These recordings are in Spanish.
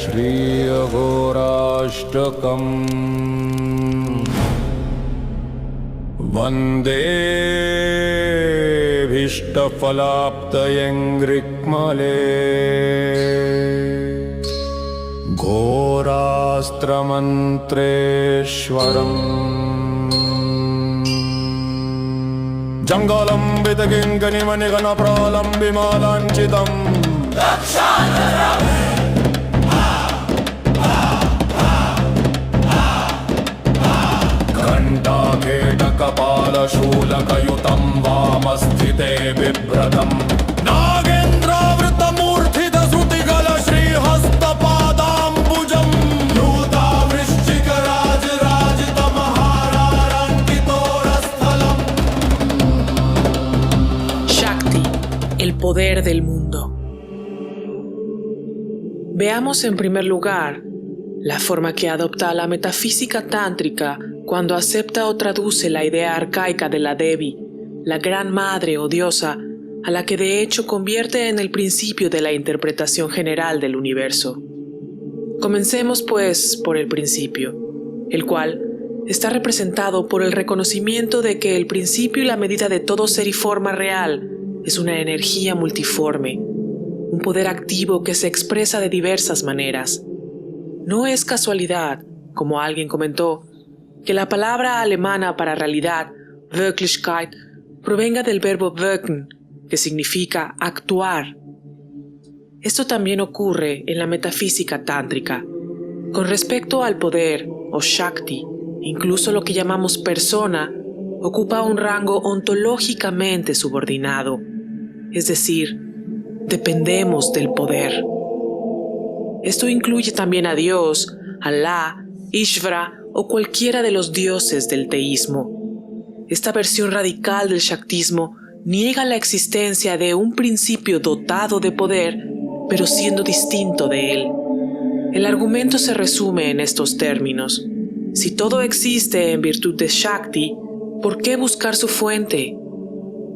Shri Agorashtakam Vande Bhishtafalaptayengrikkmale Ghorastramantreshwaram Jangalambitakinkanimaniganaparalambimalanchitam Kantaketakapalashoolakayutam Vamasthite bibratam Nagendravritamurthidasrutigala Srihastapadambujam Yuta Vrishchikarajrajitamahararankitorasthalam. Shakti, el poder del mundo. Veamos en primer lugar la forma que adopta la metafísica tántrica cuando acepta o traduce la idea arcaica de la Devi, la gran madre o diosa, a la que de hecho convierte en el principio de la interpretación general del universo. Comencemos pues por el principio, el cual está representado por el reconocimiento de que el principio y la medida de todo ser y forma real es una energía multiforme, un poder activo que se expresa de diversas maneras. No es casualidad, como alguien comentó, que la palabra alemana para realidad, Wirklichkeit, provenga del verbo wirken, que significa actuar. Esto también ocurre en la metafísica tántrica. Con respecto al poder, o Shakti, incluso lo que llamamos persona, ocupa un rango ontológicamente subordinado, es decir, dependemos del poder. Esto incluye también a Dios, Alá, Ishvara o cualquiera de los dioses del teísmo. Esta versión radical del Shaktismo niega la existencia de un principio dotado de poder, pero siendo distinto de él. El argumento se resume en estos términos. Si todo existe en virtud de Shakti, ¿por qué buscar su fuente?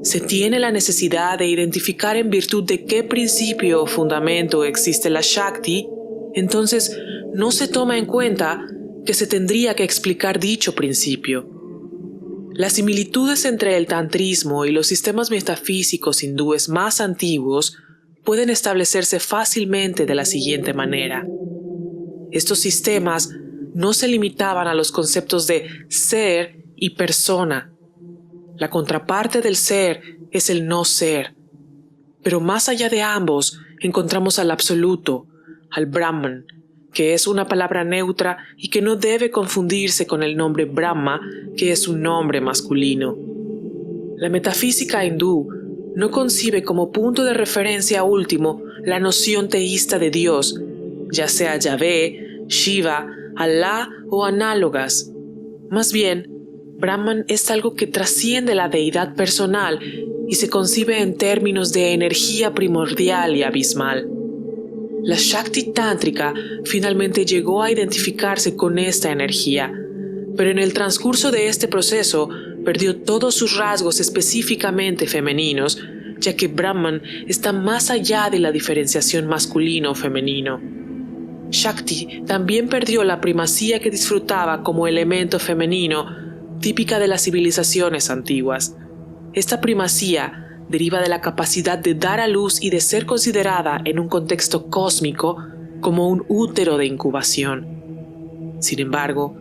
Se tiene la necesidad de identificar en virtud de qué principio o fundamento existe la Shakti, entonces no se toma en cuenta que se tendría que explicar dicho principio. Las similitudes entre el tantrismo y los sistemas metafísicos hindúes más antiguos pueden establecerse fácilmente de la siguiente manera. Estos sistemas no se limitaban a los conceptos de ser y persona. La contraparte del ser es el no ser. Pero más allá de ambos encontramos al absoluto, al Brahman, que es una palabra neutra y que no debe confundirse con el nombre Brahma, que es un nombre masculino. La metafísica hindú no concibe como punto de referencia último la noción teísta de Dios, ya sea Yahvé, Shiva, Alá o análogas. Más bien, Brahman es algo que trasciende la deidad personal y se concibe en términos de energía primordial y abismal. La Shakti tántrica finalmente llegó a identificarse con esta energía, pero en el transcurso de este proceso perdió todos sus rasgos específicamente femeninos, ya que Brahman está más allá de la diferenciación masculino o femenino. Shakti también perdió la primacía que disfrutaba como elemento femenino, típica de las civilizaciones antiguas. Esta primacía deriva de la capacidad de dar a luz y de ser considerada en un contexto cósmico como un útero de incubación. Sin embargo,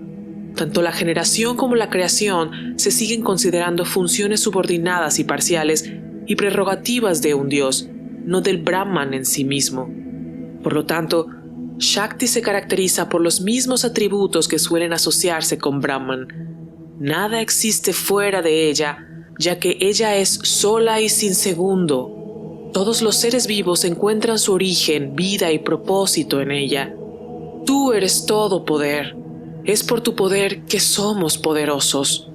tanto la generación como la creación se siguen considerando funciones subordinadas y parciales y prerrogativas de un dios, no del Brahman en sí mismo. Por lo tanto, Shakti se caracteriza por los mismos atributos que suelen asociarse con Brahman. Nada existe fuera de ella, ya que ella es sola y sin segundo. Todos los seres vivos encuentran su origen, vida y propósito en ella. Tú eres todo poder. Es por tu poder que somos poderosos.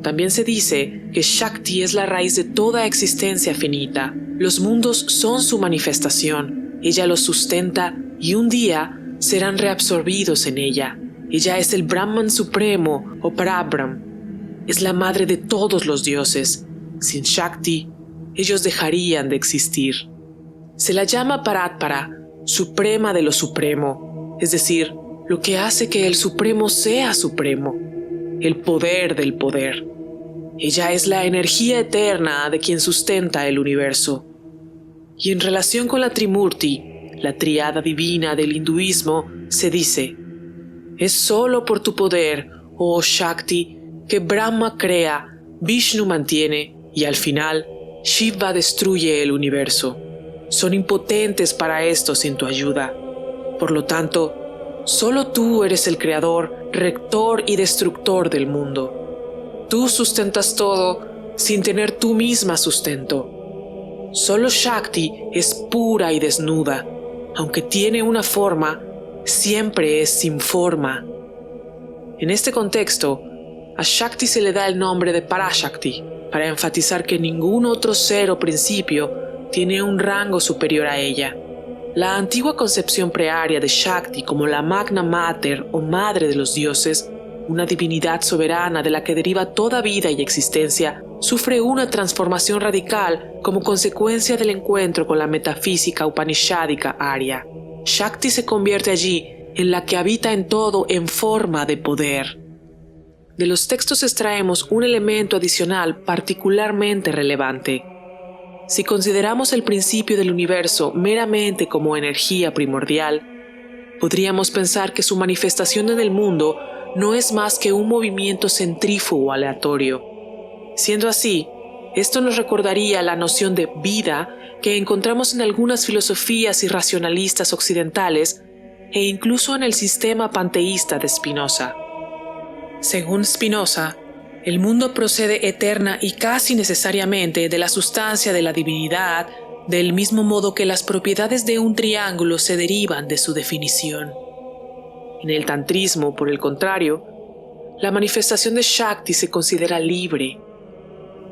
También se dice que Shakti es la raíz de toda existencia finita. Los mundos son su manifestación. Ella los sustenta y un día serán reabsorbidos en ella. Ella es el Brahman supremo o Parabrahm. Es la madre de todos los dioses. Sin Shakti, ellos dejarían de existir. Se la llama Paratpara, suprema de lo supremo. es decir, lo que hace que el Supremo sea Supremo, el poder del poder. Ella es la energía eterna de quien sustenta el universo. Y en relación con la Trimurti, la triada divina del hinduismo, se dice: es solo por tu poder, oh Shakti, que Brahma crea, Vishnu mantiene y al final Shiva destruye el universo. Son impotentes para esto sin tu ayuda. Por lo tanto, solo tú eres el creador, rector y destructor del mundo. Tú sustentas todo sin tener tú misma sustento. Solo Shakti es pura y desnuda. Aunque tiene una forma, siempre es sin forma. En este contexto, a Shakti se le da el nombre de Parashakti, para enfatizar que ningún otro ser o principio tiene un rango superior a ella. La antigua concepción prearia de Shakti como la Magna Mater o Madre de los Dioses, una divinidad soberana de la que deriva toda vida y existencia, sufre una transformación radical como consecuencia del encuentro con la metafísica upanishádica Arya. Shakti se convierte allí en la que habita en todo en forma de poder. De los textos extraemos un elemento adicional particularmente relevante. Si consideramos el principio del universo meramente como energía primordial, podríamos pensar que su manifestación en el mundo no es más que un movimiento centrífugo aleatorio. Siendo así, esto nos recordaría la noción de vida que encontramos en algunas filosofías irracionalistas occidentales e incluso en el sistema panteísta de Spinoza. Según Spinoza, el mundo procede eterna y casi necesariamente de la sustancia de la divinidad, del mismo modo que las propiedades de un triángulo se derivan de su definición. En el tantrismo, por el contrario, la manifestación de Shakti se considera libre.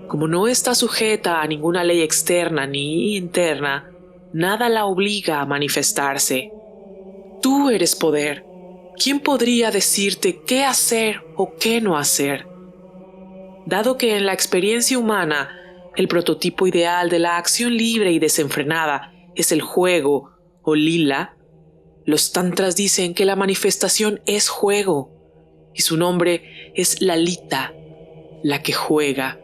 Como no está sujeta a ninguna ley externa ni interna, nada la obliga a manifestarse. Tú eres poder. ¿Quién podría decirte qué hacer o qué no hacer? Dado que en la experiencia humana el prototipo ideal de la acción libre y desenfrenada es el juego o lila, los tantras dicen que la manifestación es juego y su nombre es Lalita, la que juega,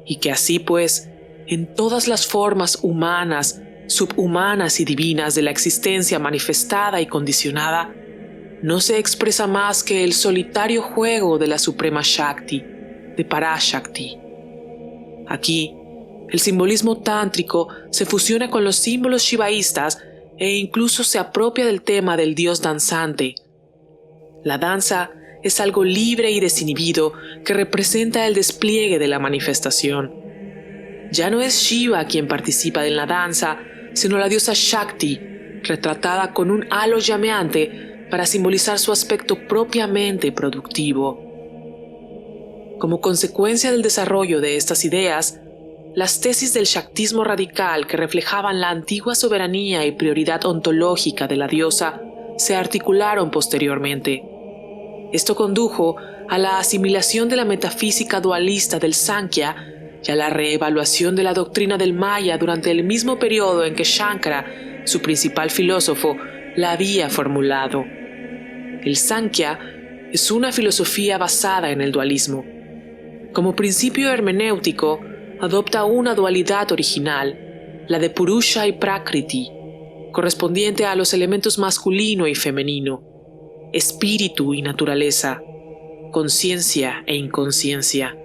y que así pues, en todas las formas humanas, subhumanas y divinas de la existencia manifestada y condicionada, no se expresa más que el solitario juego de la Suprema Shakti, de Parashakti. Aquí, el simbolismo tántrico se fusiona con los símbolos shivaístas e incluso se apropia del tema del dios danzante. La danza es algo libre y desinhibido que representa el despliegue de la manifestación. Ya no es Shiva quien participa en la danza, sino la diosa Shakti, retratada con un halo llameante para simbolizar su aspecto propiamente productivo. Como consecuencia del desarrollo de estas ideas, las tesis del Shaktismo radical que reflejaban la antigua soberanía y prioridad ontológica de la diosa se articularon posteriormente. Esto condujo a la asimilación de la metafísica dualista del Sankhya y a la reevaluación de la doctrina del Maya durante el mismo periodo en que Shankara, su principal filósofo, la había formulado. El Sankhya es una filosofía basada en el dualismo. Como principio hermenéutico, adopta una dualidad original, la de Purusha y Prakriti, correspondiente a los elementos masculino y femenino, espíritu y naturaleza, conciencia e inconsciencia.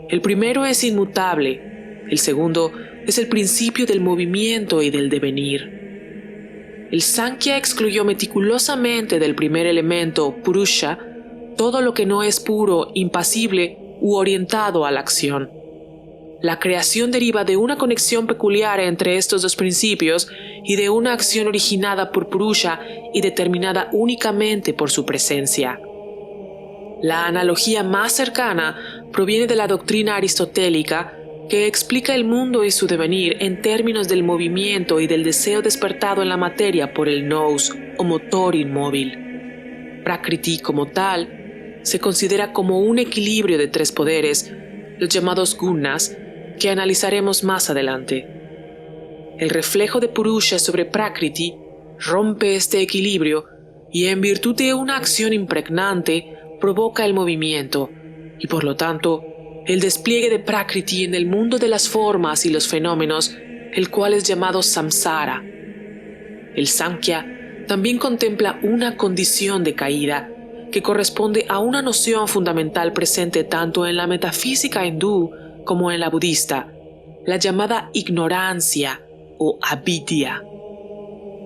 El primero es inmutable, el segundo es el principio del movimiento y del devenir. El Sankhya excluyó meticulosamente del primer elemento, Purusha, todo lo que no es puro, impasible u orientado a la acción. La creación deriva de una conexión peculiar entre estos dos principios y de una acción originada por Purusha y determinada únicamente por su presencia. La analogía más cercana proviene de la doctrina aristotélica que explica el mundo y su devenir en términos del movimiento y del deseo despertado en la materia por el nous o motor inmóvil. Prakriti como tal se considera como un equilibrio de tres poderes, los llamados gunas, que analizaremos más adelante. El reflejo de Purusha sobre Prakriti rompe este equilibrio y en virtud de una acción impregnante provoca el movimiento y por lo tanto el despliegue de Prakriti en el mundo de las formas y los fenómenos, el cual es llamado samsara. El Sankhya también contempla una condición de caída que corresponde a una noción fundamental presente tanto en la metafísica hindú como en la budista, la llamada ignorancia o avidya.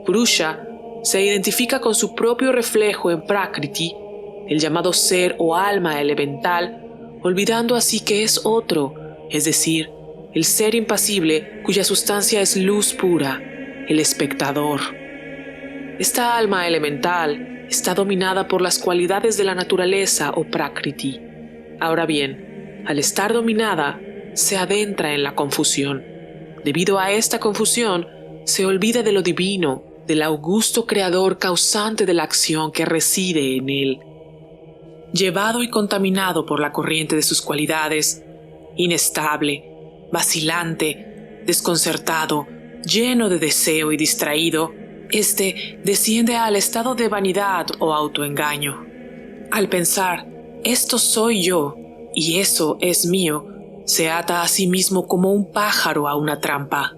Purusha se identifica con su propio reflejo en Prakriti, el llamado ser o alma elemental, olvidando así que es otro, es decir, el ser impasible cuya sustancia es luz pura, el espectador. Esta alma elemental está dominada por las cualidades de la naturaleza o Prakriti. Ahora bien, al estar dominada, se adentra en la confusión. Debido a esta confusión, se olvida de lo divino, del augusto creador causante de la acción que reside en él. Llevado y contaminado por la corriente de sus cualidades, inestable, vacilante, desconcertado, lleno de deseo y distraído, este desciende al estado de vanidad o autoengaño. Al pensar, esto soy yo y eso es mío, se ata a sí mismo como un pájaro a una trampa.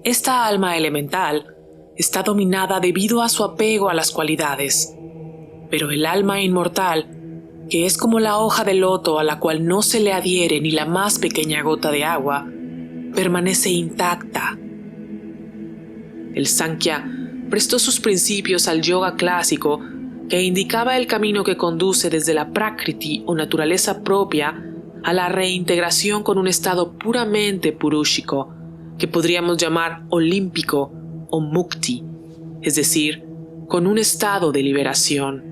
Esta alma elemental está dominada debido a su apego a las cualidades, pero el alma inmortal, que es como la hoja de loto a la cual no se le adhiere ni la más pequeña gota de agua, permanece intacta. El Sankhya prestó sus principios al yoga clásico, que indicaba el camino que conduce desde la Prakriti o naturaleza propia a la reintegración con un estado puramente purúshico, que podríamos llamar olímpico o mukti, es decir, con un estado de liberación.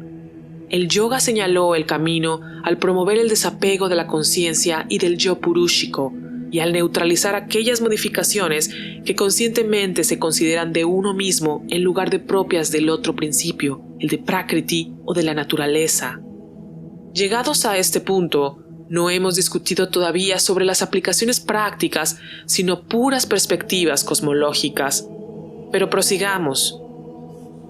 El yoga señaló el camino al promover el desapego de la conciencia y del yo purúshico, y al neutralizar aquellas modificaciones que conscientemente se consideran de uno mismo en lugar de propias del otro principio, el de Prakriti o de la naturaleza. Llegados a este punto, no hemos discutido todavía sobre las aplicaciones prácticas, sino puras perspectivas cosmológicas. Pero prosigamos.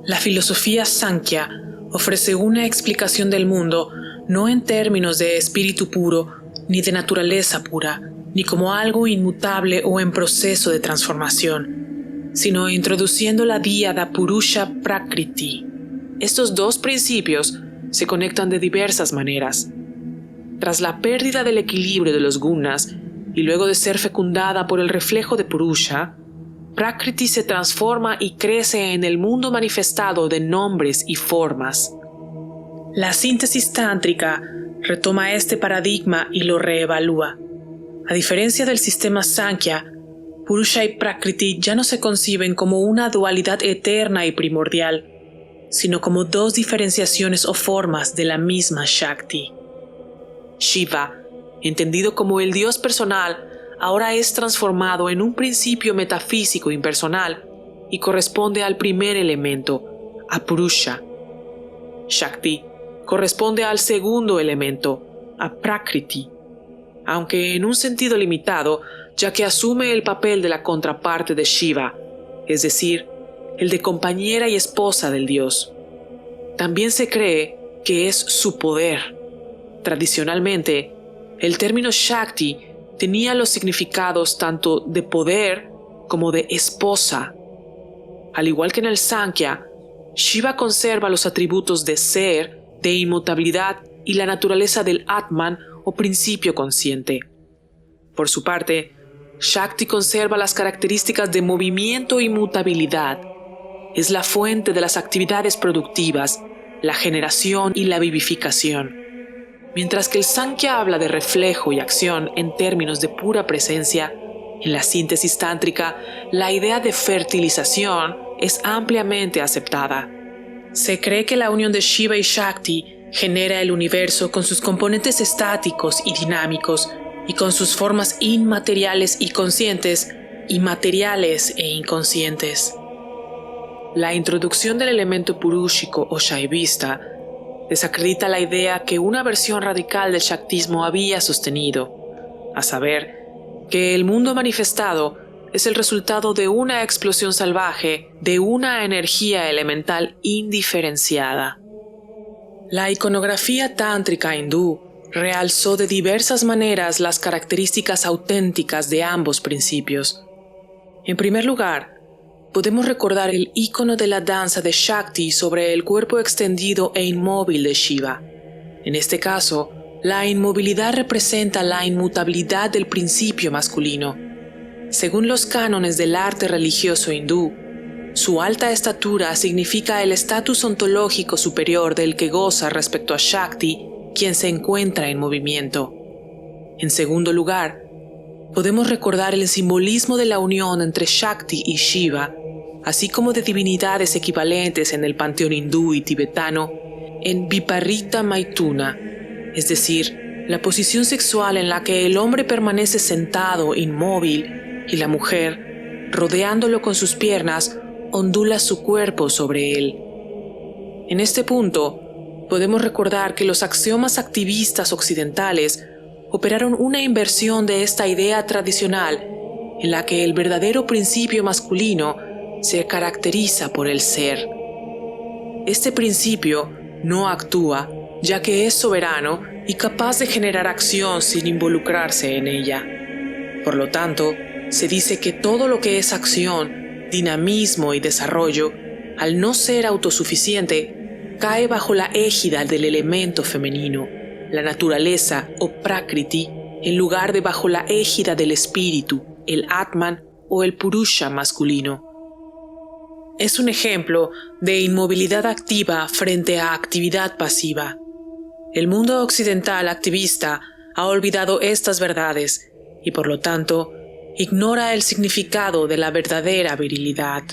La filosofía Sankhya ofrece una explicación del mundo no en términos de espíritu puro ni de naturaleza pura, ni como algo inmutable o en proceso de transformación, sino introduciendo la díada Purusha Prakriti. Estos dos principios se conectan de diversas maneras. Tras la pérdida del equilibrio de los gunas y luego de ser fecundada por el reflejo de Purusha, Prakriti se transforma y crece en el mundo manifestado de nombres y formas. La síntesis tántrica retoma este paradigma y lo reevalúa. A diferencia del sistema Sankhya, Purusha y Prakriti ya no se conciben como una dualidad eterna y primordial, sino como dos diferenciaciones o formas de la misma Shakti. Shiva, entendido como el Dios personal, ahora es transformado en un principio metafísico impersonal y corresponde al primer elemento, a Purusha. Shakti corresponde al segundo elemento, a Prakriti, aunque en un sentido limitado, ya que asume el papel de la contraparte de Shiva, es decir, el de compañera y esposa del dios. También se cree que es su poder. Tradicionalmente, el término Shakti tenía los significados tanto de poder como de esposa. Al igual que en el Sankhya, Shiva conserva los atributos de ser, de inmutabilidad y la naturaleza del Atman o principio consciente. Por su parte, Shakti conserva las características de movimiento y mutabilidad. Es la fuente de las actividades productivas, la generación y la vivificación. Mientras que el Sankhya habla de reflejo y acción en términos de pura presencia, en la síntesis tántrica, la idea de fertilización es ampliamente aceptada. Se cree que la unión de Shiva y Shakti genera el universo con sus componentes estáticos y dinámicos y con sus formas inmateriales y conscientes, y materiales e inconscientes. La introducción del elemento purúshico o shaivista desacredita la idea que una versión radical del Shaktismo había sostenido, a saber, que el mundo manifestado es el resultado de una explosión salvaje de una energía elemental indiferenciada. La iconografía tántrica hindú realzó de diversas maneras las características auténticas de ambos principios. En primer lugar, podemos recordar el ícono de la danza de Shakti sobre el cuerpo extendido e inmóvil de Shiva. En este caso, la inmovilidad representa la inmutabilidad del principio masculino. Según los cánones del arte religioso hindú, su alta estatura significa el estatus ontológico superior del que goza respecto a Shakti, quien se encuentra en movimiento. En segundo lugar, podemos recordar el simbolismo de la unión entre Shakti y Shiva, así como de divinidades equivalentes en el panteón hindú y tibetano, en Viparita Maithuna, es decir, la posición sexual en la que el hombre permanece sentado, inmóvil, y la mujer, rodeándolo con sus piernas, ondula su cuerpo sobre él. En este punto, podemos recordar que los axiomas activistas occidentales operaron una inversión de esta idea tradicional en la que el verdadero principio masculino se caracteriza por el ser. Este principio no actúa, ya que es soberano y capaz de generar acción sin involucrarse en ella. Por lo tanto, se dice que todo lo que es acción, dinamismo y desarrollo, al no ser autosuficiente, cae bajo la égida del elemento femenino, la naturaleza o prakriti, en lugar de bajo la égida del espíritu, el atman o el purusha masculino. Es un ejemplo de inmovilidad activa frente a actividad pasiva. El mundo occidental activista ha olvidado estas verdades y, por lo tanto, ignora el significado de la verdadera virilidad.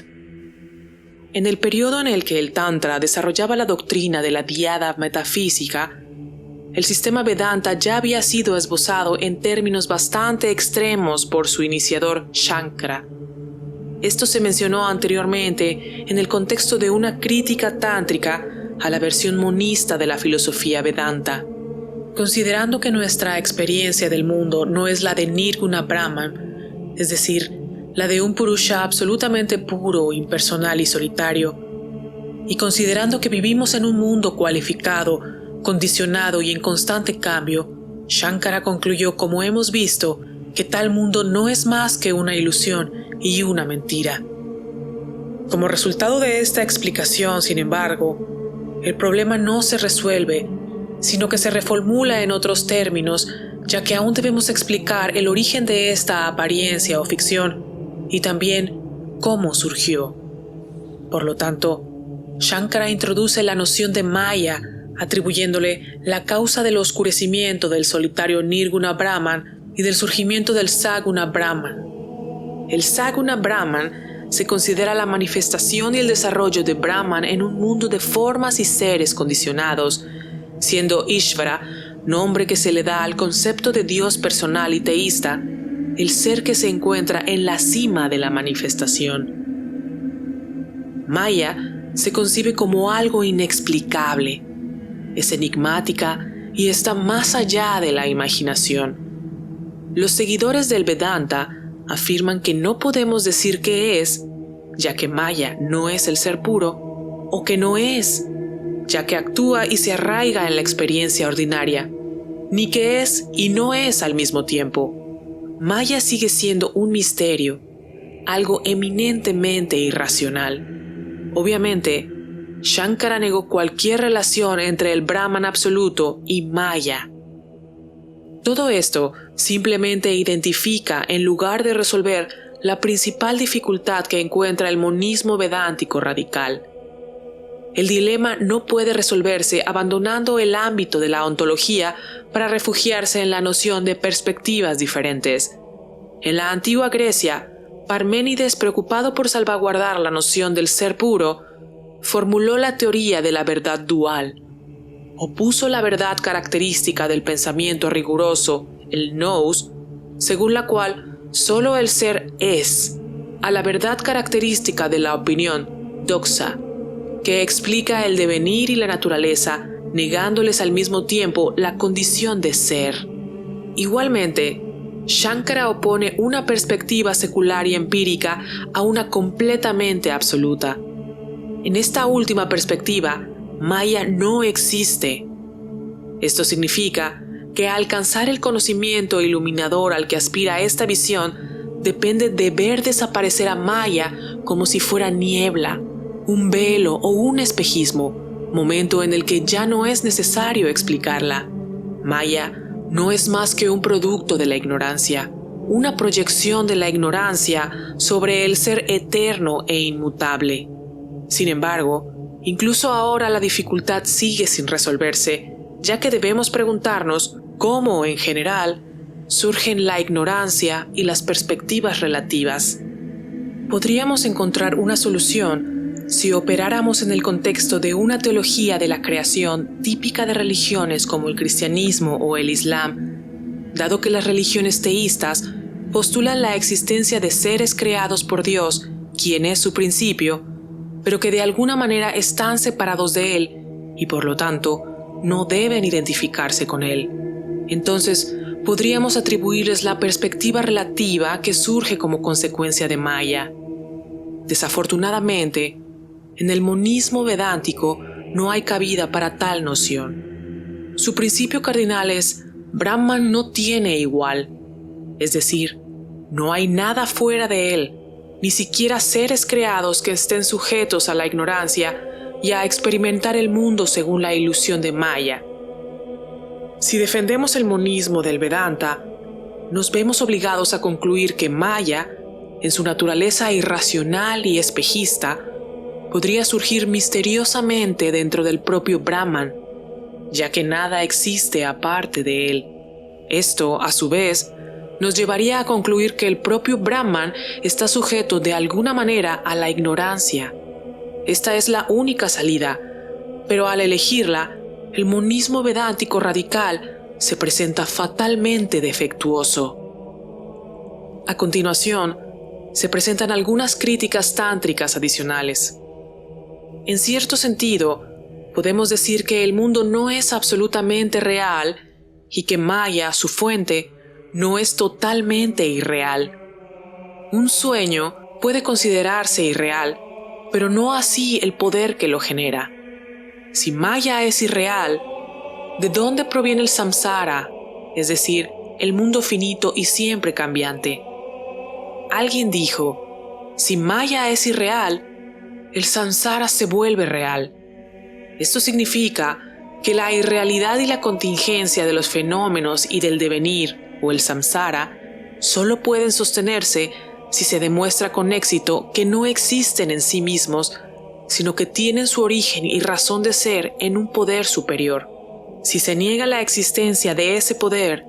En el periodo en el que el Tantra desarrollaba la doctrina de la diada metafísica, el sistema Vedanta ya había sido esbozado en términos bastante extremos por su iniciador Shankara. Esto se mencionó anteriormente en el contexto de una crítica tántrica a la versión monista de la filosofía Vedanta. Considerando que nuestra experiencia del mundo no es la de Nirguna Brahman, es decir, la de un Purusha absolutamente puro, impersonal y solitario, y considerando que vivimos en un mundo cualificado, condicionado y en constante cambio, Shankara concluyó, como hemos visto, que tal mundo no es más que una ilusión y una mentira. Como resultado de esta explicación, sin embargo, el problema no se resuelve, sino que se reformula en otros términos, ya que aún debemos explicar el origen de esta apariencia o ficción y también cómo surgió. Por lo tanto, Shankara introduce la noción de Maya, atribuyéndole la causa del oscurecimiento del solitario Nirguna Brahman y del surgimiento del Saguna Brahman. El Saguna Brahman se considera la manifestación y el desarrollo de Brahman en un mundo de formas y seres condicionados, siendo Ishvara, nombre que se le da al concepto de Dios personal y teísta, el ser que se encuentra en la cima de la manifestación. Maya se concibe como algo inexplicable, es enigmática y está más allá de la imaginación. Los seguidores del Vedanta afirman que no podemos decir qué es, ya que Maya no es el ser puro, o que no es, ya que actúa y se arraiga en la experiencia ordinaria, ni que es y no es al mismo tiempo. Maya sigue siendo un misterio, algo eminentemente irracional. Obviamente, Shankara negó cualquier relación entre el Brahman absoluto y Maya. Todo esto simplemente identifica, en lugar de resolver, la principal dificultad que encuentra el monismo vedántico radical. El dilema no puede resolverse abandonando el ámbito de la ontología para refugiarse en la noción de perspectivas diferentes. En la antigua Grecia, Parménides, preocupado por salvaguardar la noción del ser puro, formuló la teoría de la verdad dual. Opuso la verdad característica del pensamiento riguroso, el nous, según la cual solo el ser es, a la verdad característica de la opinión, doxa, que explica el devenir y la naturaleza, negándoles al mismo tiempo la condición de ser. Igualmente, Shankara opone una perspectiva secular y empírica a una completamente absoluta. En esta última perspectiva, Maya no existe. Esto significa que alcanzar el conocimiento iluminador al que aspira esta visión depende de ver desaparecer a Maya como si fuera niebla, un velo o un espejismo, momento en el que ya no es necesario explicarla. Maya no es más que un producto de la ignorancia, una proyección de la ignorancia sobre el ser eterno e inmutable. Sin embargo, incluso ahora la dificultad sigue sin resolverse, ya que debemos preguntarnos cómo, en general, surgen la ignorancia y las perspectivas relativas. Podríamos encontrar una solución si operáramos en el contexto de una teología de la creación típica de religiones como el cristianismo o el islam, dado que las religiones teístas postulan la existencia de seres creados por Dios, quien es su principio, pero que de alguna manera están separados de Él y por lo tanto no deben identificarse con Él. Entonces, podríamos atribuirles la perspectiva relativa que surge como consecuencia de Maya. Desafortunadamente, en el monismo vedántico no hay cabida para tal noción. Su principio cardinal es: Brahman no tiene igual, es decir, no hay nada fuera de él, ni siquiera seres creados que estén sujetos a la ignorancia y a experimentar el mundo según la ilusión de Maya. Si defendemos el monismo del Vedanta, nos vemos obligados a concluir que Maya, en su naturaleza irracional y espejista, podría surgir misteriosamente dentro del propio Brahman, ya que nada existe aparte de él. Esto, a su vez, nos llevaría a concluir que el propio Brahman está sujeto de alguna manera a la ignorancia. Esta es la única salida, pero al elegirla, el monismo vedántico radical se presenta fatalmente defectuoso. A continuación, se presentan algunas críticas tántricas adicionales. En cierto sentido, podemos decir que el mundo no es absolutamente real y que Maya, su fuente, no es totalmente irreal. Un sueño puede considerarse irreal, pero no así el poder que lo genera. Si Maya es irreal, ¿de dónde proviene el samsara, es decir, el mundo finito y siempre cambiante? Alguien dijo: si Maya es irreal, el samsara se vuelve real. Esto significa que la irrealidad y la contingencia de los fenómenos y del devenir, o el samsara, solo pueden sostenerse si se demuestra con éxito que no existen en sí mismos, sino que tienen su origen y razón de ser en un poder superior. Si se niega la existencia de ese poder,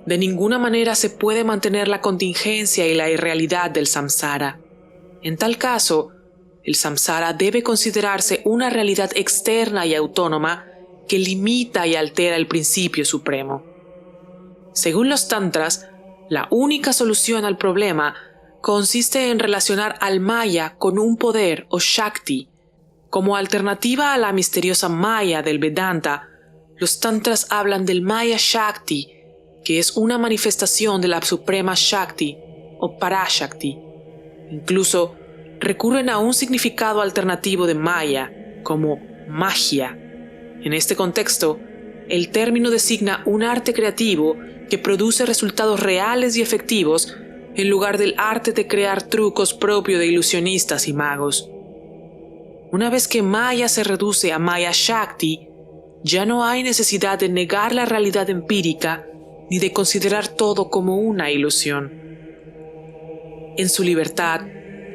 de ninguna manera se puede mantener la contingencia y la irrealidad del samsara. En tal caso, el samsara debe considerarse una realidad externa y autónoma que limita y altera el principio supremo. Según los tantras, la única solución al problema consiste en relacionar al Maya con un poder o Shakti. Como alternativa a la misteriosa Maya del Vedanta, los tantras hablan del Maya Shakti, que es una manifestación de la suprema Shakti o Parashakti. Incluso recurren a un significado alternativo de Maya, como magia. En este contexto, el término designa un arte creativo que produce resultados reales y efectivos en lugar del arte de crear trucos propio de ilusionistas y magos. Una vez que Maya se reduce a Maya Shakti, ya no hay necesidad de negar la realidad empírica ni de considerar todo como una ilusión. En su libertad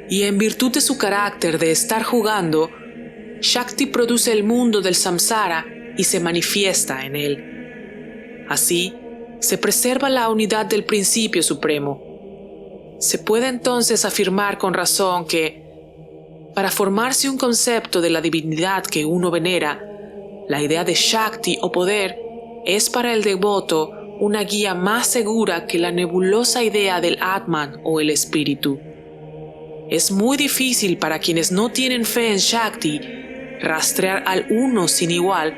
y en virtud de su carácter de estar jugando, Shakti produce el mundo del samsara y se manifiesta en él. Así, se preserva la unidad del principio supremo. Se puede entonces afirmar con razón que, para formarse un concepto de la divinidad que uno venera, la idea de Shakti o poder es para el devoto una guía más segura que la nebulosa idea del Atman o el espíritu. Es muy difícil para quienes no tienen fe en Shakti rastrear al uno sin igual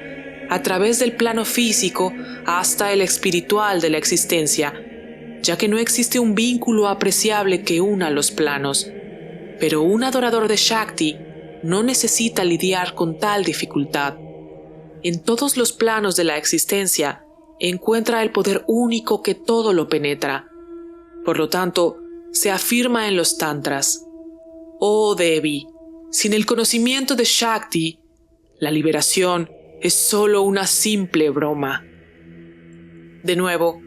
a través del plano físico hasta el espiritual de la existencia, ya que no existe un vínculo apreciable que una los planos. Pero un adorador de Shakti no necesita lidiar con tal dificultad. En todos los planos de la existencia encuentra el poder único que todo lo penetra. Por lo tanto, se afirma en los tantras: Oh Devi, sin el conocimiento de Shakti, la liberación es solo una simple broma. De nuevo,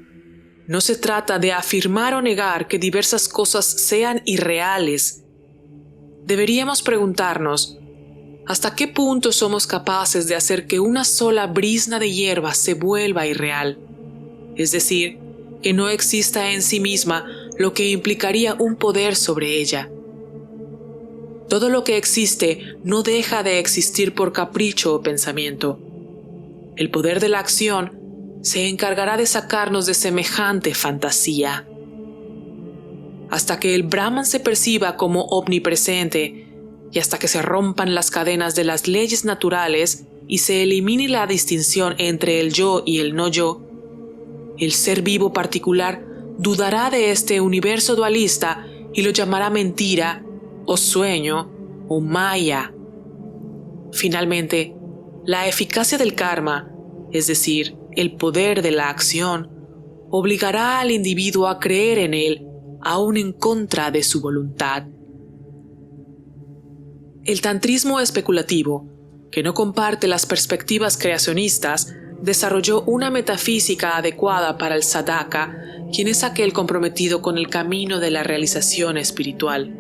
no se trata de afirmar o negar que diversas cosas sean irreales. Deberíamos preguntarnos, ¿hasta qué punto somos capaces de hacer que una sola brizna de hierba se vuelva irreal? Es decir, que no exista en sí misma lo que implicaría un poder sobre ella. Todo lo que existe no deja de existir por capricho o pensamiento. El poder de la acción se encargará de sacarnos de semejante fantasía. Hasta que el Brahman se perciba como omnipresente y hasta que se rompan las cadenas de las leyes naturales y se elimine la distinción entre el yo y el no yo, el ser vivo particular dudará de este universo dualista y lo llamará mentira, o sueño, o maya. Finalmente, la eficacia del karma, es decir, el poder de la acción, obligará al individuo a creer en él, aun en contra de su voluntad. El tantrismo especulativo, que no comparte las perspectivas creacionistas, desarrolló una metafísica adecuada para el sadhaka, quien es aquel comprometido con el camino de la realización espiritual.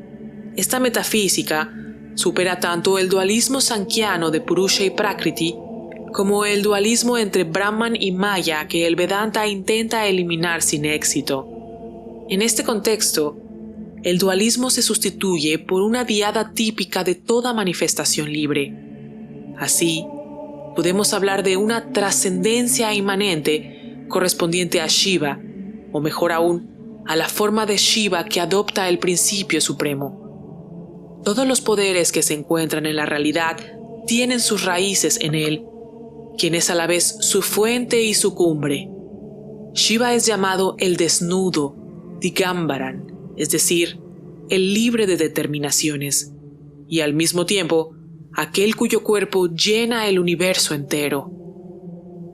Esta metafísica supera tanto el dualismo sankhyano de Purusha y Prakriti, como el dualismo entre Brahman y Maya que el Vedanta intenta eliminar sin éxito. En este contexto, el dualismo se sustituye por una diada típica de toda manifestación libre. Así, podemos hablar de una trascendencia inmanente correspondiente a Shiva, o mejor aún, a la forma de Shiva que adopta el principio supremo. Todos los poderes que se encuentran en la realidad tienen sus raíces en él, quien es a la vez su fuente y su cumbre. Shiva es llamado el desnudo, Digambaran, es decir, el libre de determinaciones, y al mismo tiempo, aquel cuyo cuerpo llena el universo entero.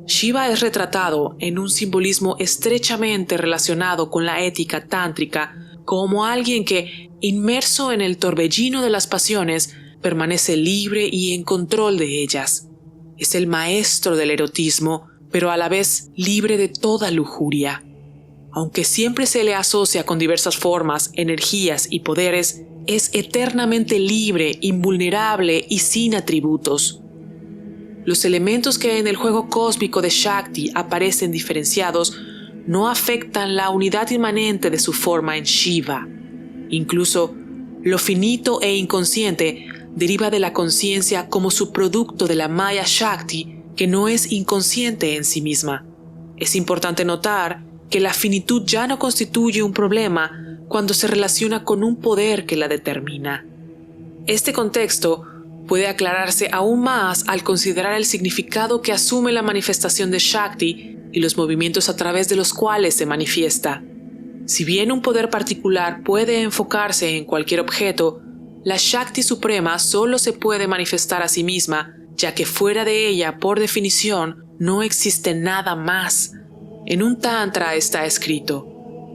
Shiva es retratado en un simbolismo estrechamente relacionado con la ética tántrica como alguien que, inmerso en el torbellino de las pasiones, permanece libre y en control de ellas. Es el maestro del erotismo, pero a la vez libre de toda lujuria. Aunque siempre se le asocia con diversas formas, energías y poderes, es eternamente libre, invulnerable y sin atributos. Los elementos que en el juego cósmico de Shakti aparecen diferenciados no afectan la unidad inmanente de su forma en Shiva. Incluso, lo finito e inconsciente deriva de la conciencia como subproducto de la Maya Shakti, que no es inconsciente en sí misma. Es importante notar que la finitud ya no constituye un problema cuando se relaciona con un poder que la determina. Este contexto puede aclararse aún más al considerar el significado que asume la manifestación de Shakti y los movimientos a través de los cuales se manifiesta. Si bien un poder particular puede enfocarse en cualquier objeto, la Shakti suprema solo se puede manifestar a sí misma, ya que fuera de ella, por definición, no existe nada más. En un tantra está escrito: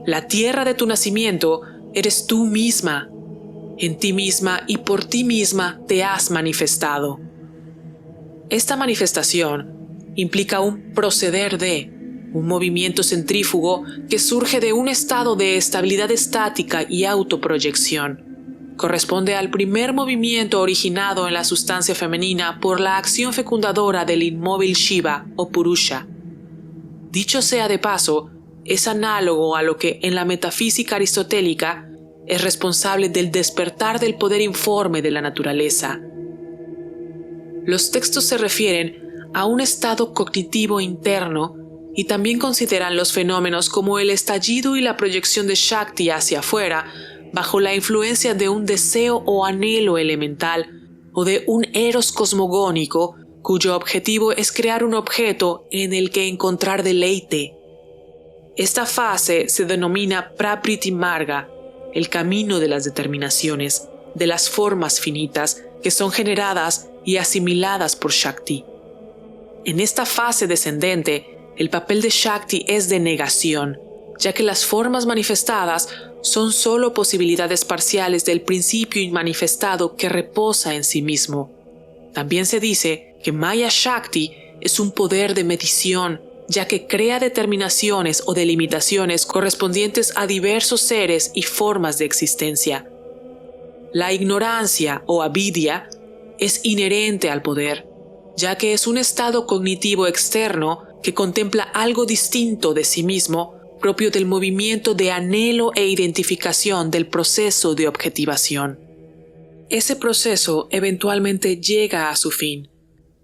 la tierra de tu nacimiento eres tú misma. En ti misma y por ti misma te has manifestado. Esta manifestación implica un proceder de, un movimiento centrífugo que surge de un estado de estabilidad estática y autoproyección. Corresponde al primer movimiento originado en la sustancia femenina por la acción fecundadora del inmóvil Shiva o Purusha. Dicho sea de paso, es análogo a lo que en la metafísica aristotélica es responsable del despertar del poder informe de la naturaleza. Los textos se refieren a un estado cognitivo interno y también consideran los fenómenos como el estallido y la proyección de Shakti hacia afuera bajo la influencia de un deseo o anhelo elemental o de un eros cosmogónico cuyo objetivo es crear un objeto en el que encontrar deleite. Esta fase se denomina Prakriti Marga, el camino de las determinaciones, de las formas finitas que son generadas y asimiladas por Shakti. En esta fase descendente, el papel de Shakti es de negación, ya que las formas manifestadas son solo posibilidades parciales del principio inmanifestado que reposa en sí mismo. También se dice que Maya Shakti es un poder de medición, ya que crea determinaciones o delimitaciones correspondientes a diversos seres y formas de existencia. La ignorancia o avidya es inherente al poder, ya que es un estado cognitivo externo que contempla algo distinto de sí mismo, propio del movimiento de anhelo e identificación del proceso de objetivación. Ese proceso eventualmente llega a su fin.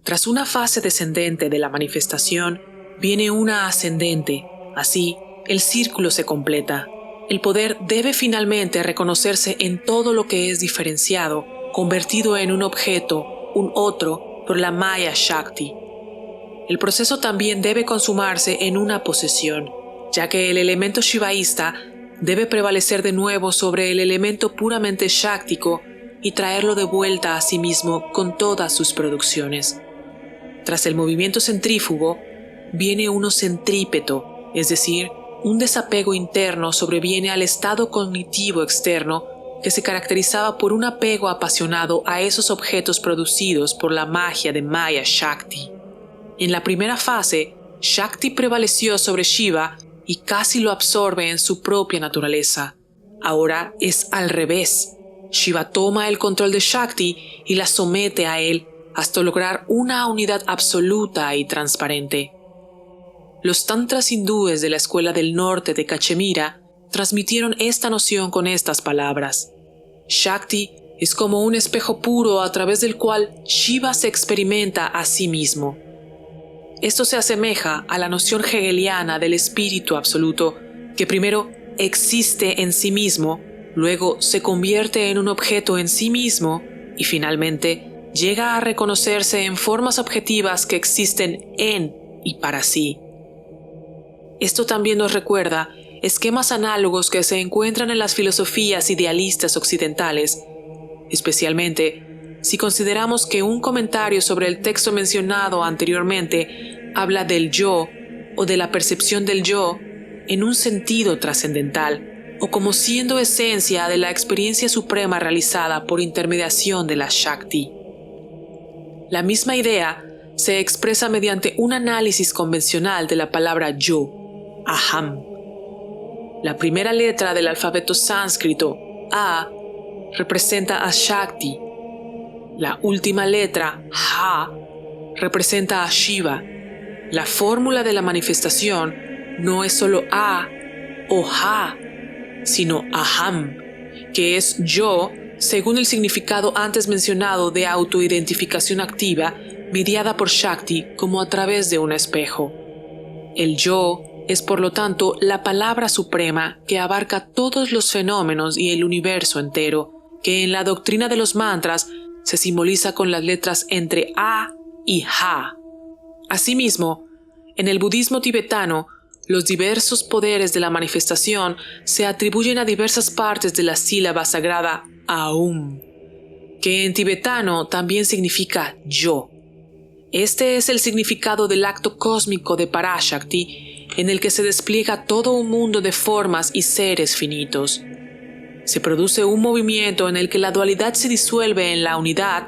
Tras una fase descendente de la manifestación, viene una ascendente. Así, el círculo se completa. El poder debe finalmente reconocerse en todo lo que es diferenciado, convertido en un objeto, un otro, por la Maya Shakti. El proceso también debe consumarse en una posesión, ya que el elemento shivaísta debe prevalecer de nuevo sobre el elemento puramente shaktico y traerlo de vuelta a sí mismo con todas sus producciones. Tras el movimiento centrífugo, viene uno centrípeto, es decir, un desapego interno sobreviene al estado cognitivo externo que se caracterizaba por un apego apasionado a esos objetos producidos por la magia de Maya Shakti. En la primera fase, Shakti prevaleció sobre Shiva y casi lo absorbe en su propia naturaleza. Ahora es al revés. Shiva toma el control de Shakti y la somete a él hasta lograr una unidad absoluta y transparente. Los tantras hindúes de la escuela del norte de Cachemira transmitieron esta noción con estas palabras. Shakti es como un espejo puro a través del cual Shiva se experimenta a sí mismo. Esto se asemeja a la noción hegeliana del espíritu absoluto, que primero existe en sí mismo, luego se convierte en un objeto en sí mismo y finalmente llega a reconocerse en formas objetivas que existen en y para sí. Esto también nos recuerda esquemas análogos que se encuentran en las filosofías idealistas occidentales, especialmente si consideramos que un comentario sobre el texto mencionado anteriormente habla del yo o de la percepción del yo en un sentido trascendental o como siendo esencia de la experiencia suprema realizada por intermediación de la Shakti. La misma idea se expresa mediante un análisis convencional de la palabra yo, aham. La primera letra del alfabeto sánscrito, A, representa a Shakti. La última letra, Ha, representa a Shiva. La fórmula de la manifestación no es solo A o Ha, sino Aham, que es yo según el significado antes mencionado de autoidentificación activa mediada por Shakti como a través de un espejo. El yo es por lo tanto la palabra suprema que abarca todos los fenómenos y el universo entero, que en la doctrina de los mantras se simboliza con las letras entre A y Ha. Asimismo, en el budismo tibetano, los diversos poderes de la manifestación se atribuyen a diversas partes de la sílaba sagrada Aum, que en tibetano también significa yo. Este es el significado del acto cósmico de Parashakti, en el que se despliega todo un mundo de formas y seres finitos. Se produce un movimiento en el que la dualidad se disuelve en la unidad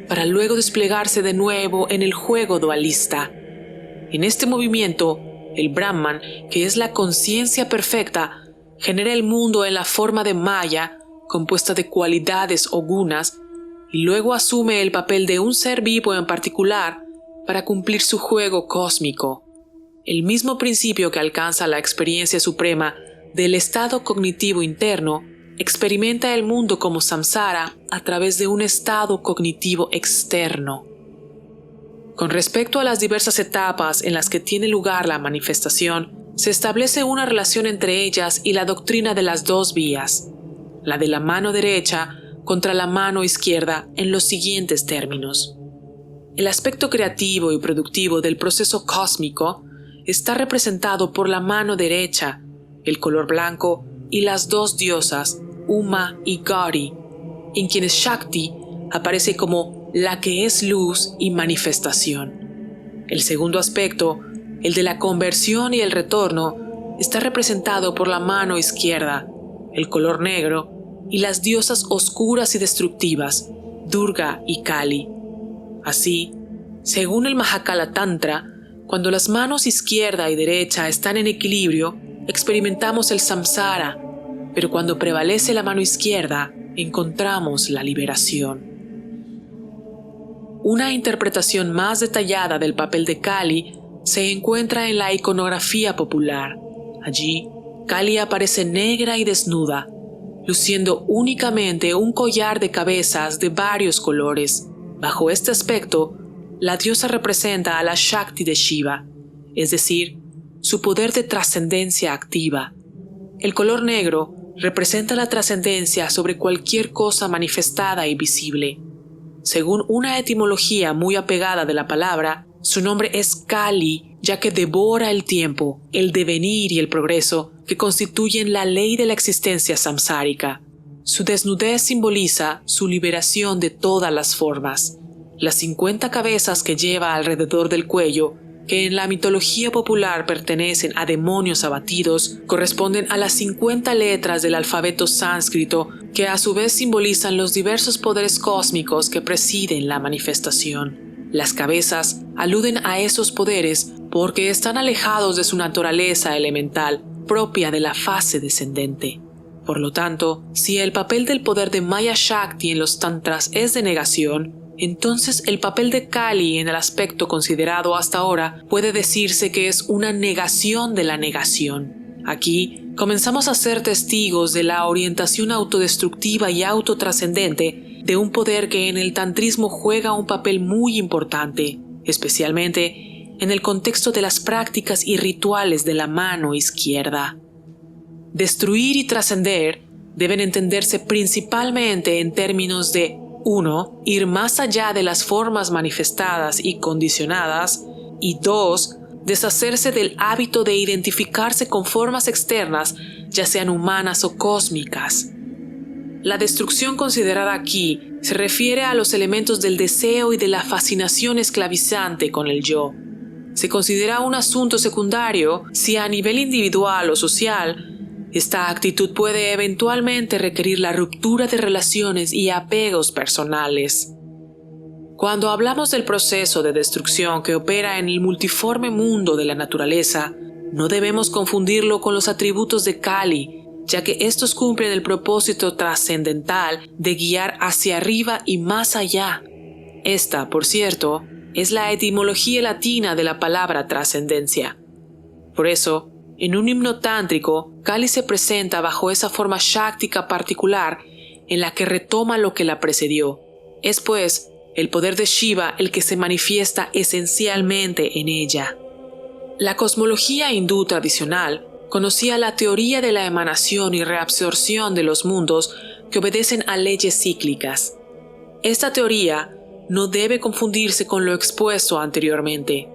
para luego desplegarse de nuevo en el juego dualista. En este movimiento, el Brahman, que es la conciencia perfecta, genera el mundo en la forma de Maya, compuesta de cualidades o gunas, y luego asume el papel de un ser vivo en particular para cumplir su juego cósmico. El mismo principio que alcanza la experiencia suprema del estado cognitivo interno experimenta el mundo como samsara a través de un estado cognitivo externo. Con respecto a las diversas etapas en las que tiene lugar la manifestación, se establece una relación entre ellas y la doctrina de las dos vías, la de la mano derecha contra la mano izquierda en los siguientes términos. El aspecto creativo y productivo del proceso cósmico está representado por la mano derecha, el color blanco y las dos diosas, Uma y Gauri, en quienes Shakti aparece como la que es luz y manifestación. El segundo aspecto, el de la conversión y el retorno, está representado por la mano izquierda, el color negro y las diosas oscuras y destructivas, Durga y Kali. Así, según el Mahakala Tantra, cuando las manos izquierda y derecha están en equilibrio, experimentamos el samsara, pero cuando prevalece la mano izquierda, encontramos la liberación. Una interpretación más detallada del papel de Kali se encuentra en la iconografía popular. Allí, Kali aparece negra y desnuda, luciendo únicamente un collar de cabezas de varios colores. Bajo este aspecto, la diosa representa a la Shakti de Shiva, es decir, su poder de trascendencia activa. El color negro representa la trascendencia sobre cualquier cosa manifestada y visible. Según una etimología muy apegada de la palabra, su nombre es Kali, ya que devora el tiempo, el devenir y el progreso que constituyen la ley de la existencia samsárica. Su desnudez simboliza su liberación de todas las formas. Las 50 cabezas que lleva alrededor del cuello, que en la mitología popular pertenecen a demonios abatidos, corresponden a las 50 letras del alfabeto sánscrito, que a su vez simbolizan los diversos poderes cósmicos que presiden la manifestación. Las cabezas aluden a esos poderes porque están alejados de su naturaleza elemental, propia de la fase descendente. Por lo tanto, si el papel del poder de Maya Shakti en los tantras es de negación, entonces el papel de Kali en el aspecto considerado hasta ahora puede decirse que es una negación de la negación. Aquí comenzamos a ser testigos de la orientación autodestructiva y autotrascendente de un poder que en el tantrismo juega un papel muy importante, especialmente en el contexto de las prácticas y rituales de la mano izquierda. Destruir y trascender deben entenderse principalmente en términos de 1. Ir más allá de las formas manifestadas y condicionadas, y 2. Deshacerse del hábito de identificarse con formas externas, ya sean humanas o cósmicas. La destrucción considerada aquí se refiere a los elementos del deseo y de la fascinación esclavizante con el yo. Se considera un asunto secundario si a nivel individual o social esta actitud puede eventualmente requerir la ruptura de relaciones y apegos personales. Cuando hablamos del proceso de destrucción que opera en el multiforme mundo de la naturaleza, no debemos confundirlo con los atributos de Kali, ya que estos cumplen el propósito trascendental de guiar hacia arriba y más allá. Esta, por cierto, es la etimología latina de la palabra trascendencia. Por eso, en un himno tántrico, Kali se presenta bajo esa forma sháctica particular en la que retoma lo que la precedió. Es pues el poder de Shiva el que se manifiesta esencialmente en ella. La cosmología hindú tradicional conocía la teoría de la emanación y reabsorción de los mundos que obedecen a leyes cíclicas. Esta teoría no debe confundirse con lo expuesto anteriormente.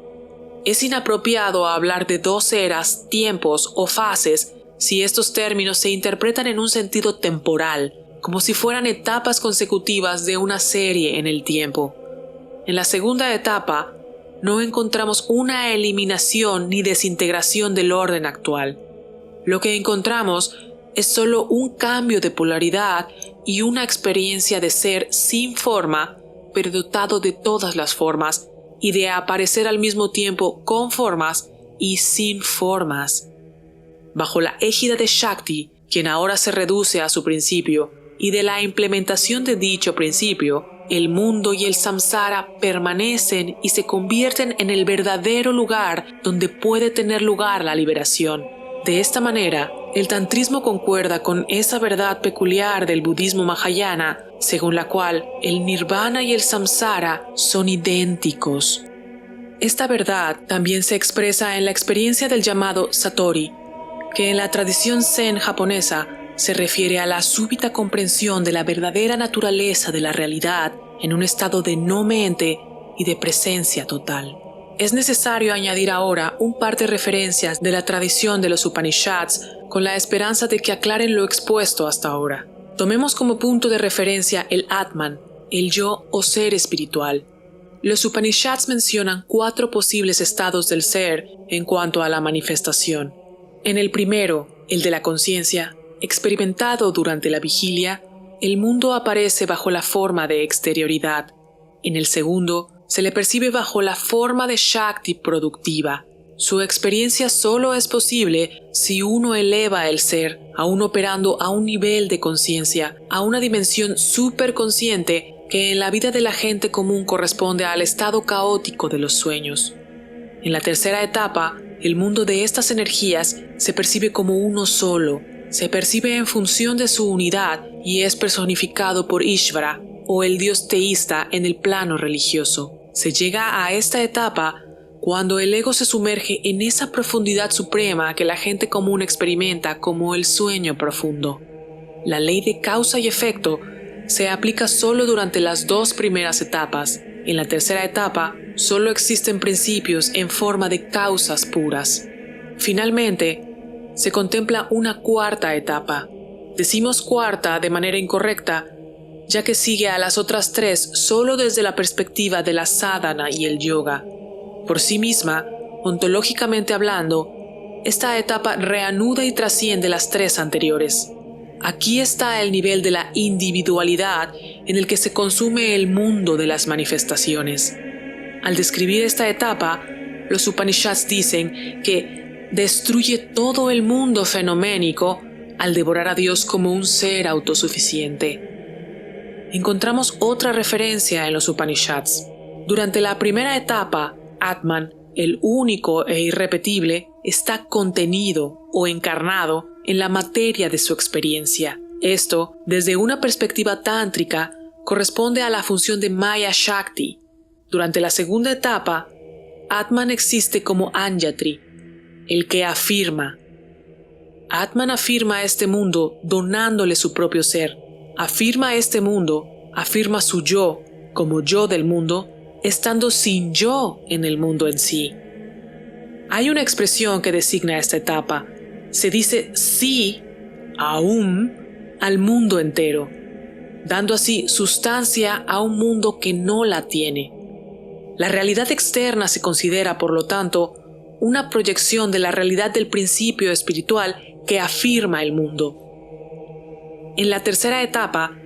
Es inapropiado hablar de dos eras, tiempos o fases si estos términos se interpretan en un sentido temporal, como si fueran etapas consecutivas de una serie en el tiempo. En la segunda etapa, no encontramos una eliminación ni desintegración del orden actual. Lo que encontramos es solo un cambio de polaridad y una experiencia de ser sin forma, pero dotado de todas las formas, y de aparecer al mismo tiempo con formas y sin formas. Bajo la égida de Shakti, quien ahora se reduce a su principio, y de la implementación de dicho principio, el mundo y el samsara permanecen y se convierten en el verdadero lugar donde puede tener lugar la liberación. De esta manera, el tantrismo concuerda con esa verdad peculiar del budismo mahayana, según la cual el nirvana y el samsara son idénticos. Esta verdad también se expresa en la experiencia del llamado satori, que en la tradición zen japonesa se refiere a la súbita comprensión de la verdadera naturaleza de la realidad en un estado de no mente y de presencia total. es necesario añadir ahora un par de referencias de la tradición de los Upanishads con la esperanza de que aclaren lo expuesto hasta ahora. Tomemos como punto de referencia el Atman, el yo o ser espiritual. Los Upanishads mencionan 4 posibles estados del ser en cuanto a la manifestación. En el primero, el de la conciencia, experimentado durante la vigilia, el mundo aparece bajo la forma de exterioridad. En el segundo, se le percibe bajo la forma de Shakti productiva. Su experiencia solo es posible si uno eleva el ser, aún operando a un nivel de conciencia, a una dimensión superconsciente que en la vida de la gente común corresponde al estado caótico de los sueños. En la tercera etapa, el mundo de estas energías se percibe como uno solo, se percibe en función de su unidad y es personificado por Ishvara, o el dios teísta en el plano religioso. Se llega a esta etapa cuando el ego se sumerge en esa profundidad suprema que la gente común experimenta como el sueño profundo. La ley de causa y efecto se aplica solo durante las 2 primeras etapas. En la tercera etapa, solo existen principios en forma de causas puras. Finalmente, se contempla una cuarta etapa. Decimos cuarta de manera incorrecta, ya que sigue a las otras 3 solo desde la perspectiva de la sadhana y el yoga. Por sí misma, ontológicamente hablando, esta etapa reanuda y trasciende las 3 anteriores. Aquí está el nivel de la individualidad en el que se consume el mundo de las manifestaciones. Al describir esta etapa, los Upanishads dicen que destruye todo el mundo fenoménico al devorar a Dios como un ser autosuficiente. Encontramos otra referencia en los Upanishads. Durante la primera etapa, Atman, el único e irrepetible, está contenido o encarnado en la materia de su experiencia. Esto, desde una perspectiva tántrica, corresponde a la función de Maya Shakti. Durante la segunda etapa, Atman existe como Anjatri, el que afirma. Atman afirma este mundo donándole su propio ser. Afirma este mundo, afirma su yo como yo del mundo, estando sin yo en el mundo en sí. Hay una expresión que designa esta etapa. Se dice sí, aún, al mundo entero, dando así sustancia a un mundo que no la tiene. La realidad externa se considera, por lo tanto, una proyección de la realidad del principio espiritual que afirma el mundo. En la tercera etapa,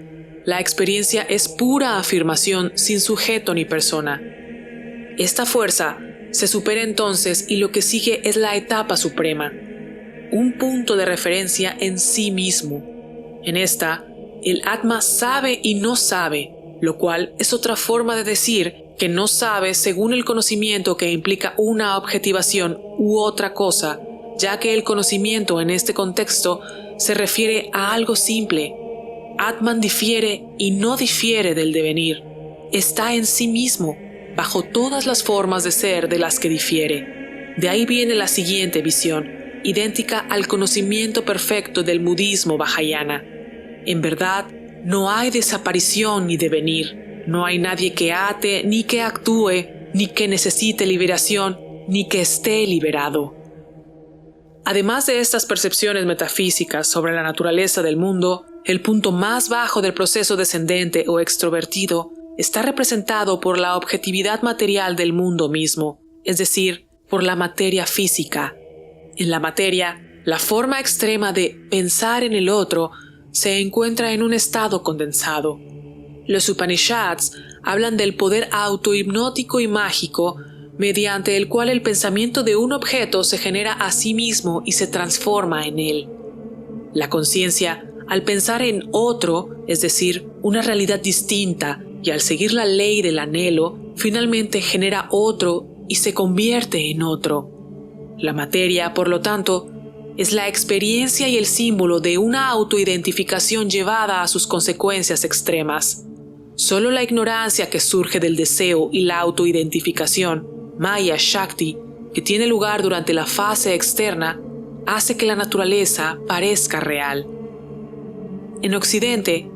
la experiencia es pura afirmación sin sujeto ni persona. Esta fuerza se supera entonces y lo que sigue es la etapa suprema, un punto de referencia en sí mismo. En esta, el Atma sabe y no sabe, lo cual es otra forma de decir que no sabe según el conocimiento que implica una objetivación u otra cosa, ya que el conocimiento en este contexto se refiere a algo simple. Atman difiere y no difiere del devenir. Está en sí mismo, bajo todas las formas de ser de las que difiere. De ahí viene la siguiente visión, idéntica al conocimiento perfecto del budismo vajrayana. En verdad, no hay desaparición ni devenir. No hay nadie que ate, ni que actúe, ni que necesite liberación, ni que esté liberado. Además de estas percepciones metafísicas sobre la naturaleza del mundo, el punto más bajo del proceso descendente o extrovertido está representado por la objetividad material del mundo mismo, es decir, por la materia física. En la materia, la forma extrema de pensar en el otro se encuentra en un estado condensado. Los Upanishads hablan del poder autohipnótico y mágico mediante el cual el pensamiento de un objeto se genera a sí mismo y se transforma en él. La conciencia, al pensar en otro, es decir, una realidad distinta, y al seguir la ley del anhelo, finalmente genera otro y se convierte en otro. La materia, por lo tanto, es la experiencia y el símbolo de una autoidentificación llevada a sus consecuencias extremas. Solo la ignorancia que surge del deseo y la autoidentificación, Maya Shakti, que tiene lugar durante la fase externa, hace que la naturaleza parezca real. En Occidente,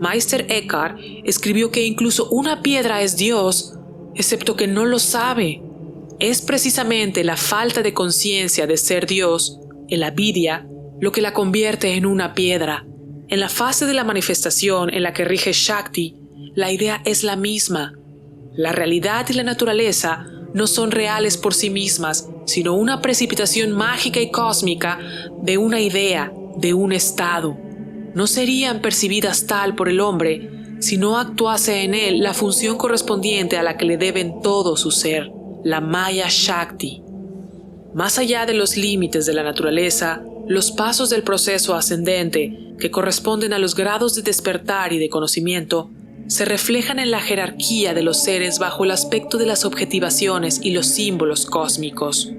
Meister Eckhart escribió que incluso una piedra es Dios, excepto que no lo sabe. Es precisamente la falta de conciencia de ser Dios, el avidya, lo que la convierte en una piedra. En la fase de la manifestación en la que rige Shakti, la idea es la misma. La realidad y la naturaleza no son reales por sí mismas, sino una precipitación mágica y cósmica de una idea, de un estado. No serían percibidas tal por el hombre si no actuase en él la función correspondiente a la que le deben todo su ser, la Maya Shakti. Más allá de los límites de la naturaleza, los pasos del proceso ascendente, que corresponden a los grados de despertar y de conocimiento, se reflejan en la jerarquía de los seres bajo el aspecto de las objetivaciones y los símbolos cósmicos.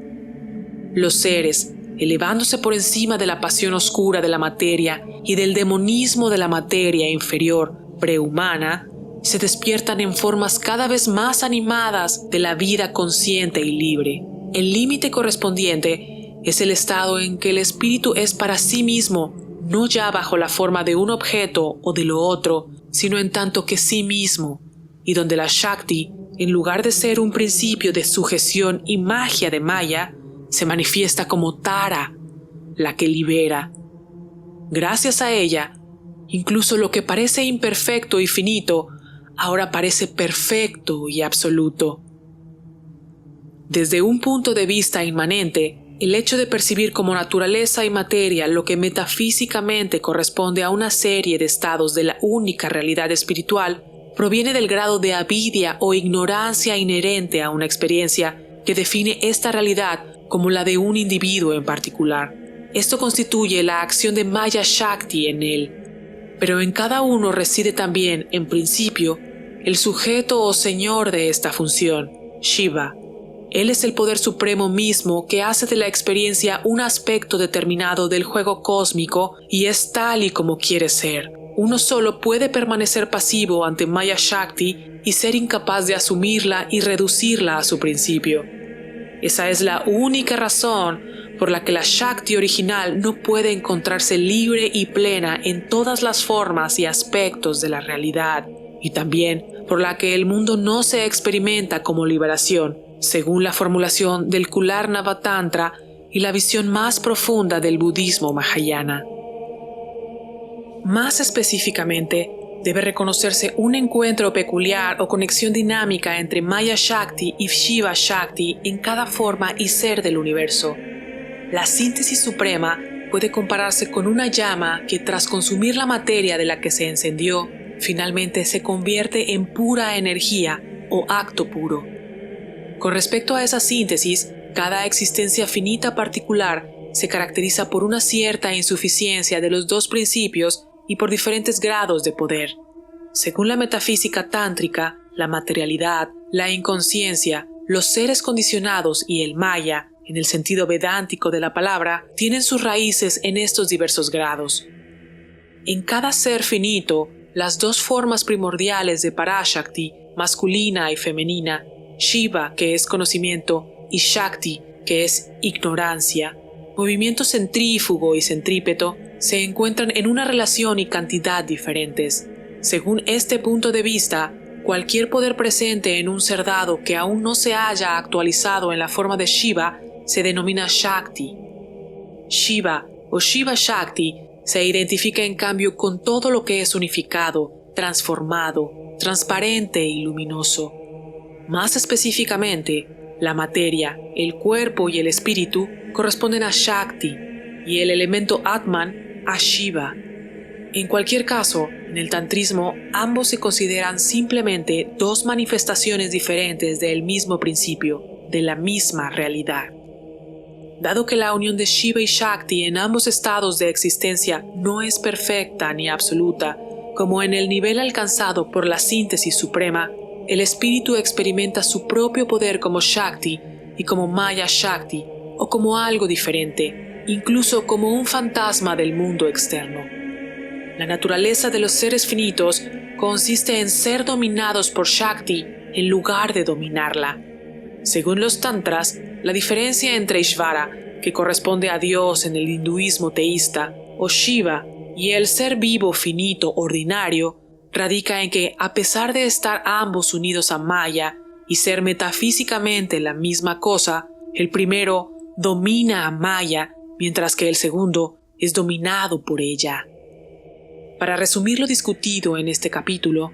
Los seres, elevándose por encima de la pasión oscura de la materia y del demonismo de la materia inferior, prehumana, se despiertan en formas cada vez más animadas de la vida consciente y libre. El límite correspondiente es el estado en que el espíritu es para sí mismo, no ya bajo la forma de un objeto o de lo otro, sino en tanto que sí mismo, y donde la Shakti, en lugar de ser un principio de sujeción y magia de Maya, se manifiesta como Tara, la que libera. Gracias a ella, incluso lo que parece imperfecto y finito, ahora parece perfecto y absoluto. Desde un punto de vista inmanente, el hecho de percibir como naturaleza y materia lo que metafísicamente corresponde a una serie de estados de la única realidad espiritual proviene del grado de avidya o ignorancia inherente a una experiencia que define esta realidad como la de un individuo en particular. Esto constituye la acción de Maya Shakti en él. Pero en cada uno reside también, en principio, el sujeto o señor de esta función, Shiva. Él es el poder supremo mismo que hace de la experiencia un aspecto determinado del juego cósmico y es tal y como quiere ser. Uno solo puede permanecer pasivo ante Maya Shakti y ser incapaz de asumirla y reducirla a su principio. Esa es la única razón por la que la Shakti original no puede encontrarse libre y plena en todas las formas y aspectos de la realidad, y también por la que el mundo no se experimenta como liberación, según la formulación del Kularnava Tantra y la visión más profunda del budismo mahayana. Más específicamente, debe reconocerse un encuentro peculiar o conexión dinámica entre Maya Shakti y Shiva Shakti en cada forma y ser del universo. La síntesis suprema puede compararse con una llama que, tras consumir la materia de la que se encendió, finalmente se convierte en pura energía o acto puro. Con respecto a esa síntesis, cada existencia finita particular se caracteriza por una cierta insuficiencia de los dos principios y por diferentes grados de poder. Según la metafísica tántrica, la materialidad, la inconsciencia, los seres condicionados y el maya, en el sentido vedántico de la palabra, tienen sus raíces en estos diversos grados. En cada ser finito, las dos formas primordiales de Parashakti, masculina y femenina, Shiva, que es conocimiento, y Shakti, que es ignorancia, movimiento centrífugo y centrípeto, se encuentran en una relación y cantidad diferentes. Según este punto de vista, cualquier poder presente en un ser dado que aún no se haya actualizado en la forma de Shiva se denomina Shakti. Shiva o Shiva Shakti se identifica en cambio con todo lo que es unificado, transformado, transparente y luminoso. Más específicamente, la materia, el cuerpo y el espíritu corresponden a Shakti y el elemento Atman a Shiva. En cualquier caso, en el tantrismo ambos se consideran simplemente dos manifestaciones diferentes del mismo principio, de la misma realidad. Dado que la unión de Shiva y Shakti en ambos estados de existencia no es perfecta ni absoluta, como en el nivel alcanzado por la síntesis suprema, el espíritu experimenta su propio poder como Shakti y como Maya Shakti, o como algo diferente, incluso como un fantasma del mundo externo. La naturaleza de los seres finitos consiste en ser dominados por Shakti en lugar de dominarla. Según los tantras, la diferencia entre Ishvara, que corresponde a Dios en el hinduismo teísta, o Shiva, y el ser vivo finito ordinario, radica en que, a pesar de estar ambos unidos a Maya, y ser metafísicamente la misma cosa, el primero domina a Maya, mientras que el segundo es dominado por ella. Para resumir lo discutido en este capítulo,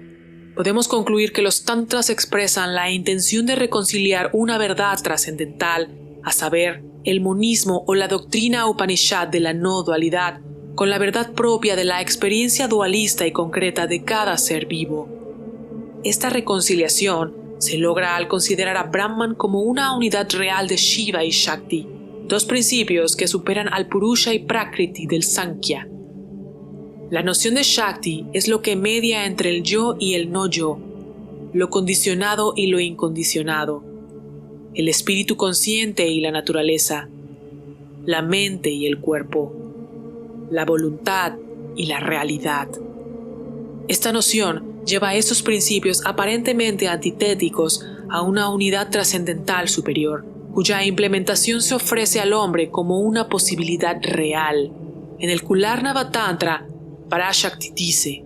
podemos concluir que los tantras expresan la intención de reconciliar una verdad trascendental, a saber, el monismo o la doctrina Upanishad de la no dualidad, con la verdad propia de la experiencia dualista y concreta de cada ser vivo. Esta reconciliación se logra al considerar a Brahman como una unidad real de Shiva y Shakti, dos principios que superan al Purusha y Prakriti del Sankhya. La noción de Shakti es lo que media entre el yo y el no yo, lo condicionado y lo incondicionado, el espíritu consciente y la naturaleza, la mente y el cuerpo, la voluntad y la realidad. Esta noción lleva a estos principios aparentemente antitéticos a una unidad trascendental superior, cuya implementación se ofrece al hombre como una posibilidad real. En el Kularnava Tantra, Parashakti dice: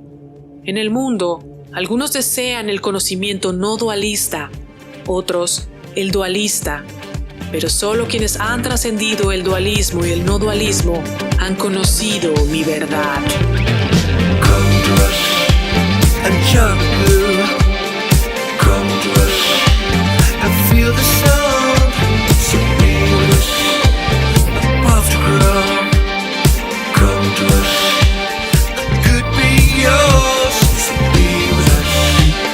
en el mundo, algunos desean el conocimiento no dualista, otros el dualista, pero solo quienes han trascendido el dualismo y el no dualismo han conocido mi verdad. Come to us and chug blue.